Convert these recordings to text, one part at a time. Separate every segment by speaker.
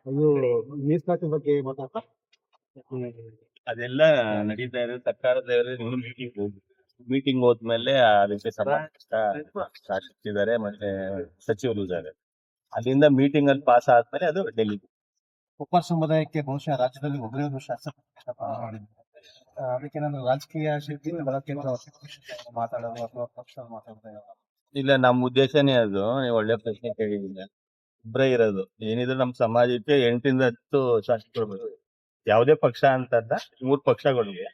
Speaker 1: ಅದು ಮೀಸಲಾತಿ ಬಗ್ಗೆ ಮಾತಾಡ್ತಾ
Speaker 2: ಅದೆಲ್ಲ ನಡೀತಾ ಇದೆ. ಸರ್ಕಾರದ ಮೀಟಿಂಗ್ ಹೋದ್ಮೇಲೆ ಅದಕ್ಕೆ ಶಾಸಕರಿದ್ದಾರೆ ಮತ್ತೆ ಸಚಿವರು ಇದ್ದಾರೆ. ಅಲ್ಲಿಂದ ಮೀಟಿಂಗ್ ಅಲ್ಲಿ ಪಾಸ್ ಆದ್ಮೇಲೆ ಅದು ಡೆಲ್ಲಿ.
Speaker 1: ಕೊಪ್ಪಳ ಸಮುದಾಯಕ್ಕೆ ಬಹುಶಃ ರಾಜ್ಯದಲ್ಲಿ ಒಬ್ಬರೇ ಒಂದು ಶಾಸಕ ಅದಕ್ಕೆ ನಾನು ರಾಜಕೀಯ ಶಕ್ತಿ ಬಲಕ್ಕೆ ಮಾತಾಡೋದು ಅಥವಾ ಪಕ್ಷ ಮಾತಾಡೋದು
Speaker 2: ಇಲ್ಲ, ನಮ್ಮ ಉದ್ದೇಶನೇ ಅದು. ನೀವು ಒಳ್ಳೆ ಪ್ರಶ್ನೆ ಕೇಳಿದಿಲ್ಲ. ಒಬ್ಬರೇ ಇರೋದು ಏನಿದ್ರು ನಮ್ಮ ಸಮಾಜಕ್ಕೆ 8ರಿಂದ 10 ಶಾಸಕರು ಬರೋದು. ಯಾವುದೇ ಪಕ್ಷ ಅಂತಲ್ಲ, 3 ಪಕ್ಷಗಳಿವೆ.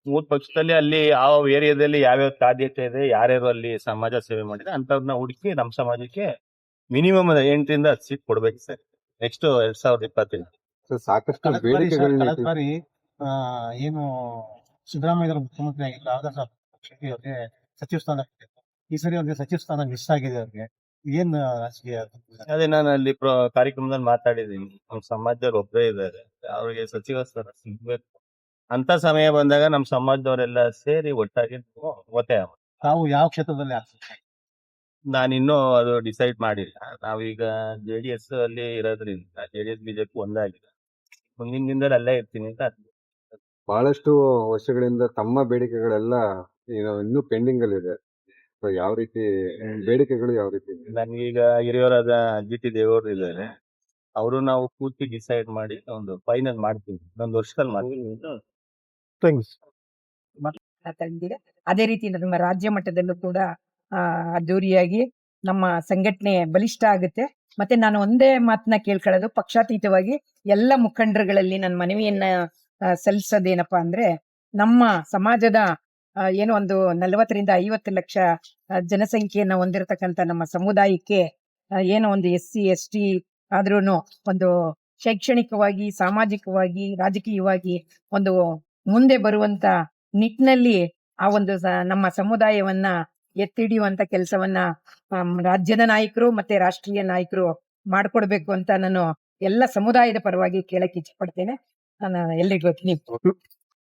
Speaker 2: 3 ಪಕ್ಷದಲ್ಲಿ ಅಲ್ಲಿ ಯಾವ ಏರಿಯಾದಲ್ಲಿ ಯಾವ್ಯಾವ ಸಾಧ್ಯತೆ ಇದೆ, ಯಾರ್ಯಾರು ಅಲ್ಲಿ ಸಮಾಜ ಸೇವೆ ಮಾಡಿದ್ರೆ ಅಂತವ್ರನ್ನ ಹುಡುಕಿ ನಮ್ಮ ಸಮಾಜಕ್ಕೆ ಮಿನಿಮಮ್ 8ರಿಂದ 10 ಸೀಟ್ ಕೊಡ್ಬೇಕು ಸರ್. ನೆಕ್ಸ್ಟ್ 2025
Speaker 3: ಸಾಕಷ್ಟು ಬೇಡಿಕೆಗಳು
Speaker 1: ಏನು ಸಿದ್ದರಾಮಯ್ಯ ಮುಖ್ಯಮಂತ್ರಿ ಆಗಿಲ್ಲ ಆಗ ಅವ್ರಿಗೆ ಸಚಿವ ಸ್ಥಾನ ಈ ಸರಿ ಅವ್ರಿಗೆ ಸಚಿವ ಸ್ಥಾನ ಮಿಸ್ ಆಗಿದೆ. ಅವ್ರಿಗೆ ಏನ್ ರಾಜಕೀಯ
Speaker 2: ಅದೇ ನಾನು ಅಲ್ಲಿ ಕಾರ್ಯಕ್ರಮದಲ್ಲಿ ಮಾತಾಡಿದೀನಿ. ನಮ್ಮ ಸಮಾಜದವ್ರು ಒಬ್ಬರೇ ಇದ್ದಾರೆ, ಅವ್ರಿಗೆ ಸಚಿವ ಸ್ಥಾನ ಸಿಗ್ಬೇಕು ಅಂತ ಸಮಯ ಬಂದಾಗ ನಮ್ಮ ಸಮಾಜದವರೆಲ್ಲ ಸೇರಿ ಒಟ್ಟಾಗಿ ಒತ್ತಾಯ.
Speaker 1: ತಾವು ಯಾವ ಕ್ಷೇತ್ರದಲ್ಲಿ ಆಗ್ತದೆ?
Speaker 2: ನಾನಿನ್ನೂ ಅದು ಡಿಸೈಡ್ ಮಾಡಿಲ್ಲ. ನಾವೀಗ JDS ಅಲ್ಲಿ ಇರೋದ್ರಿಂದ JDS ಬಿಜೆಪಿ ಒಂದಾಗಿದೆ. ಮುಂದಿನ ದಿನದಲ್ಲಿ ಅಲ್ಲೇ ಇರ್ತೀನಿ ಅಂತ.
Speaker 3: ಬಹಳಷ್ಟು ವರ್ಷಗಳಿಂದ ತಮ್ಮ ಬೇಡಿಕೆಗಳೆಲ್ಲ ಇನ್ನೂ ಪೆಂಡಿಂಗ್ ಅಲ್ಲಿ ಇದೆ. ಯಾವ ರೀತಿ ಬೇಡಿಕೆಗಳು ಯಾವ ರೀತಿ?
Speaker 2: ನನ್ಗೀಗ ಹಿರಿಯವರಾದ GT ದೇವೇಗೌಡರು ಇದ್ದಾರೆ, ಅವರು ನಾವು ಕೂತಿ ಡಿಸೈಡ್ ಮಾಡಿ ಒಂದು ಫೈನಲ್ ಮಾಡ್ತೀವಿ. ಇನ್ನೊಂದು ವರ್ಷದಲ್ಲಿ ಮಾಡ್ತೀವಿ.
Speaker 4: ಅದೇ ರೀತಿ ನಮ್ಮ ರಾಜ್ಯ ಮಟ್ಟದಲ್ಲೂ ಕೂಡ ಅದ್ದೂರಿಯಾಗಿ ನಮ್ಮ ಸಂಘಟನೆ ಬಲಿಷ್ಠ ಆಗುತ್ತೆ. ಮತ್ತೆ ನಾನು ಒಂದೇ ಮಾತನ್ನ ಕೇಳ್ಕೊಳ್ಳೋದು, ಪಕ್ಷಾತೀತವಾಗಿ ಎಲ್ಲ ಮುಖಂಡರುಗಳಲ್ಲಿ ನನ್ನ ಮನವಿಯನ್ನ ಸಲ್ಲಿಸೋದೇನಪ್ಪಾ ಅಂದ್ರೆ, ನಮ್ಮ ಸಮಾಜದ ಏನೋ ಒಂದು 40ರಿಂದ 50 ಲಕ್ಷ ಜನಸಂಖ್ಯೆಯನ್ನ ಹೊಂದಿರತಕ್ಕಂತ ನಮ್ಮ ಸಮುದಾಯಕ್ಕೆ ಏನೋ ಒಂದು SC ST ಆದ್ರೂನು ಒಂದು ಶೈಕ್ಷಣಿಕವಾಗಿ, ಸಾಮಾಜಿಕವಾಗಿ, ರಾಜಕೀಯವಾಗಿ ಒಂದು ಮುಂದೆ ಬರುವಂತ ನಿಟ್ಟಿನಲ್ಲಿ ಆ ಒಂದು ನಮ್ಮ ಸಮುದಾಯವನ್ನ ಎತ್ತಿಡಿಯುವಂತ ಕೆಲಸವನ್ನ ರಾಜ್ಯದ ನಾಯಕರು ಮತ್ತೆ ರಾಷ್ಟ್ರೀಯ ನಾಯಕರು ಮಾಡ್ಕೊಡ್ಬೇಕು ಅಂತ ನಾನು ಎಲ್ಲ ಸಮುದಾಯದ ಪರವಾಗಿ ಕೇಳಕ್ ಇಚ್ಛೆ ಪಡ್ತೇನೆ. ನಾನು ಎಲ್ರಿಗೂ